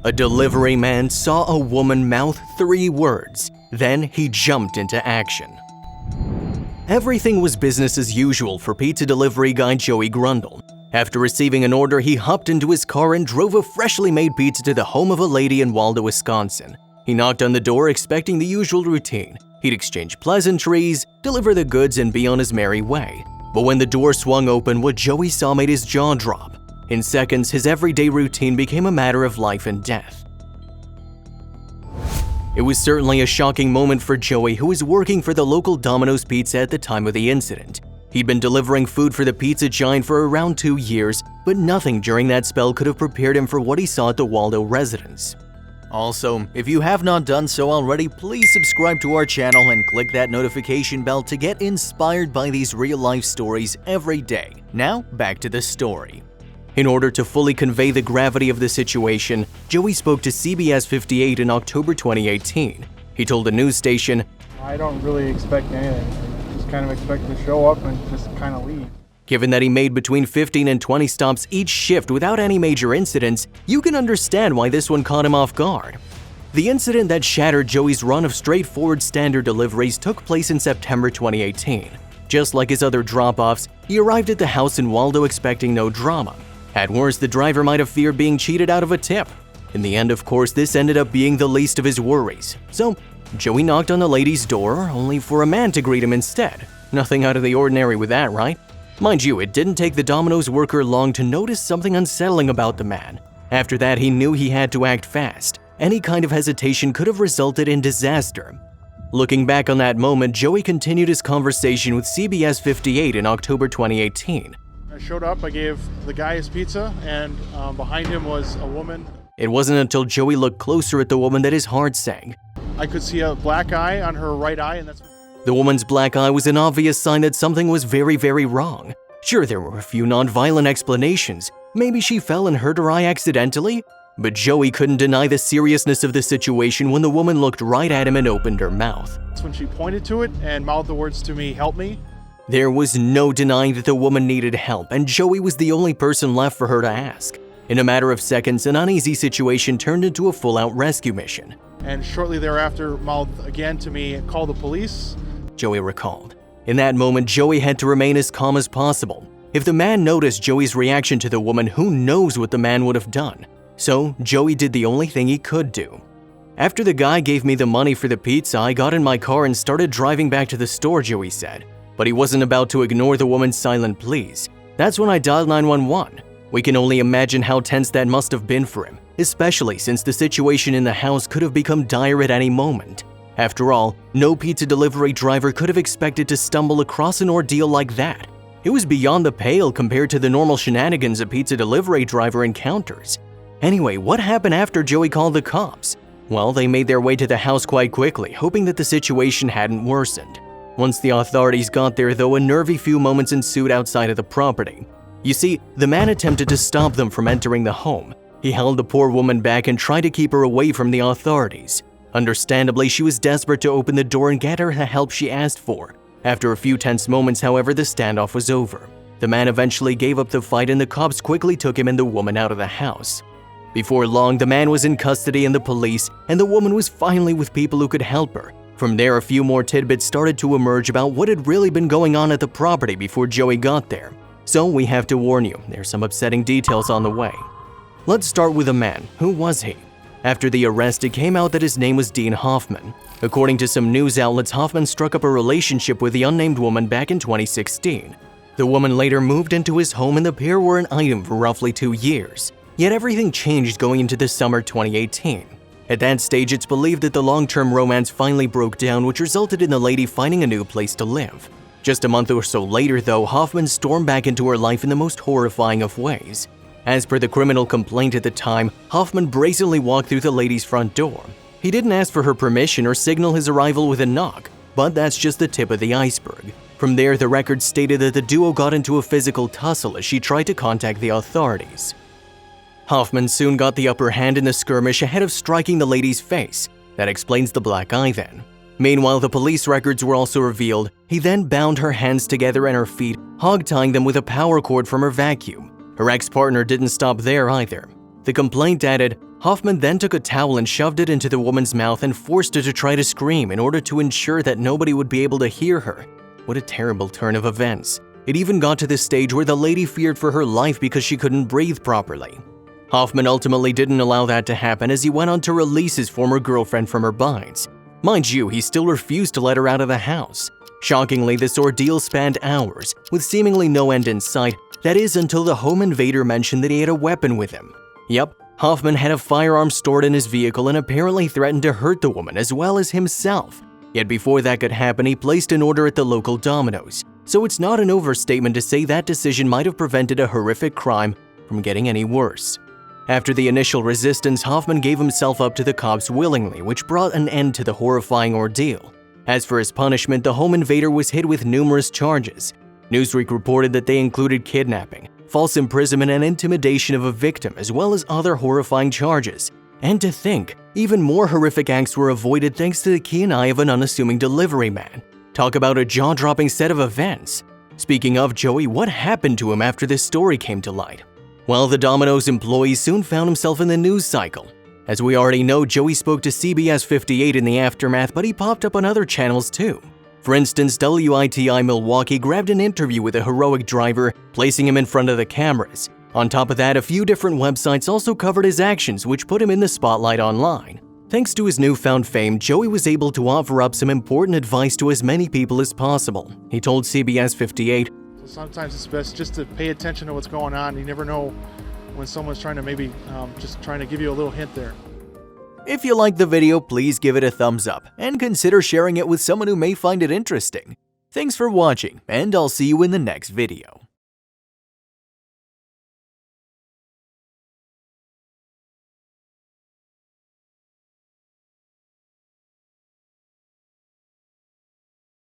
A delivery man saw a woman mouth 3 words, then he jumped into action. Everything was business as usual for pizza delivery guy Joey Grundle. After receiving an order, he hopped into his car and drove a freshly made pizza to the home of a lady in Waldo, Wisconsin. He knocked on the door expecting the usual routine. He'd exchange pleasantries, deliver the goods, and be on his merry way. But when the door swung open, what Joey saw made his jaw drop. In seconds, his everyday routine became a matter of life and death. It was certainly a shocking moment for Joey, who was working for the local Domino's Pizza at the time of the incident. He'd been delivering food for the pizza giant for around 2 years, but nothing during that spell could have prepared him for what he saw at the Waldo residence. Also, if you have not done so already, please subscribe to our channel and click that notification bell to get inspired by these real-life stories every day. Now, back to the story. In order to fully convey the gravity of the situation, Joey spoke to CBS 58 in October 2018. He told the news station, "I don't really expect anything. I just kind of expect to show up and just kind of leave." Given that he made between 15 and 20 stops each shift without any major incidents, you can understand why this one caught him off guard. The incident that shattered Joey's run of straightforward standard deliveries took place in September 2018. Just like his other drop-offs, he arrived at the house in Waldo expecting no drama. At worst, the driver might have feared being cheated out of a tip. In the end, of course, this ended up being the least of his worries. So, Joey knocked on the lady's door, only for a man to greet him instead. Nothing out of the ordinary with that, right? Mind you, it didn't take the Domino's worker long to notice something unsettling about the man. After that, he knew he had to act fast. Any kind of hesitation could have resulted in disaster. Looking back on that moment, Joey continued his conversation with CBS 58 in October 2018. I showed up, I gave the guy his pizza, and behind him was a woman. It wasn't until Joey looked closer at the woman that his heart sank. I could see a black eye on her right eye, and that's... The woman's black eye was an obvious sign that something was very, very wrong. Sure, there were a few non-violent explanations. Maybe she fell and hurt her eye accidentally? But Joey couldn't deny the seriousness of the situation when the woman looked right at him and opened her mouth. That's when she pointed to it and mouthed the words to me, "Help me." There was no denying that the woman needed help, and Joey was the only person left for her to ask. In a matter of seconds, an uneasy situation turned into a full-out rescue mission. And shortly thereafter, mouthed again to me, "Call the police." Joey recalled. In that moment, Joey had to remain as calm as possible. If the man noticed Joey's reaction to the woman, who knows what the man would have done? So, Joey did the only thing he could do. After the guy gave me the money for the pizza, I got in my car and started driving back to the store, Joey said. But he wasn't about to ignore the woman's silent pleas. That's when I dialed 911. We can only imagine how tense that must have been for him, especially since the situation in the house could have become dire at any moment. After all, no pizza delivery driver could have expected to stumble across an ordeal like that. It was beyond the pale compared to the normal shenanigans a pizza delivery driver encounters. Anyway, what happened after Joey called the cops? Well, they made their way to the house quite quickly, hoping that the situation hadn't worsened. Once the authorities got there, though, a nervy few moments ensued outside of the property. You see, the man attempted to stop them from entering the home. He held the poor woman back and tried to keep her away from the authorities. Understandably, she was desperate to open the door and get her the help she asked for. After a few tense moments, however, the standoff was over. The man eventually gave up the fight and the cops quickly took him and the woman out of the house. Before long, the man was in custody and the police, and the woman was finally with people who could help her. From there, a few more tidbits started to emerge about what had really been going on at the property before Joey got there. So we have to warn you, there's some upsetting details on the way. Let's start with the man. Who was he? After the arrest, it came out that his name was Dean Hoffman. According to some news outlets, Hoffman struck up a relationship with the unnamed woman back in 2016. The woman later moved into his home and the pair were an item for roughly 2 years. Yet everything changed going into the summer 2018. At that stage, it's believed that the long-term romance finally broke down, which resulted in the lady finding a new place to live. Just a month or so later, though, Hoffman stormed back into her life in the most horrifying of ways. As per the criminal complaint at the time, Hoffman brazenly walked through the lady's front door. He didn't ask for her permission or signal his arrival with a knock, but that's just the tip of the iceberg. From there, the record stated that the duo got into a physical tussle as she tried to contact the authorities. Hoffman soon got the upper hand in the skirmish ahead of striking the lady's face. That explains the black eye then. Meanwhile, the police records were also revealed. He then bound her hands together and her feet, hog-tying them with a power cord from her vacuum. Her ex-partner didn't stop there either. The complaint added, Hoffman then took a towel and shoved it into the woman's mouth and forced her to try to scream in order to ensure that nobody would be able to hear her. What a terrible turn of events. It even got to the stage where the lady feared for her life because she couldn't breathe properly. Hoffman ultimately didn't allow that to happen as he went on to release his former girlfriend from her binds. Mind you, he still refused to let her out of the house. Shockingly, this ordeal spanned hours, with seemingly no end in sight, that is until the home invader mentioned that he had a weapon with him. Yep, Hoffman had a firearm stored in his vehicle and apparently threatened to hurt the woman as well as himself. Yet before that could happen, he placed an order at the local Domino's. So it's not an overstatement to say that decision might have prevented a horrific crime from getting any worse. After the initial resistance, Hoffman gave himself up to the cops willingly, which brought an end to the horrifying ordeal. As for his punishment, the home invader was hit with numerous charges. Newsweek reported that they included kidnapping, false imprisonment, and intimidation of a victim, as well as other horrifying charges. And to think, even more horrific acts were avoided thanks to the keen eye of an unassuming delivery man. Talk about a jaw-dropping set of events. Speaking of Joey, what happened to him after this story came to light? Well, the Domino's employee soon found himself in the news cycle. As we already know, Joey spoke to CBS 58 in the aftermath, but he popped up on other channels too. For instance, WITI Milwaukee grabbed an interview with a heroic driver, placing him in front of the cameras. On top of that, a few different websites also covered his actions, which put him in the spotlight online. Thanks to his newfound fame, Joey was able to offer up some important advice to as many people as possible. He told CBS 58, Sometimes it's best just to pay attention to what's going on. You never know when someone's trying to maybe just trying to give you a little hint there. If you liked the video, please give it a thumbs up and consider sharing it with someone who may find it interesting. Thanks for watching, and I'll see you in the next video.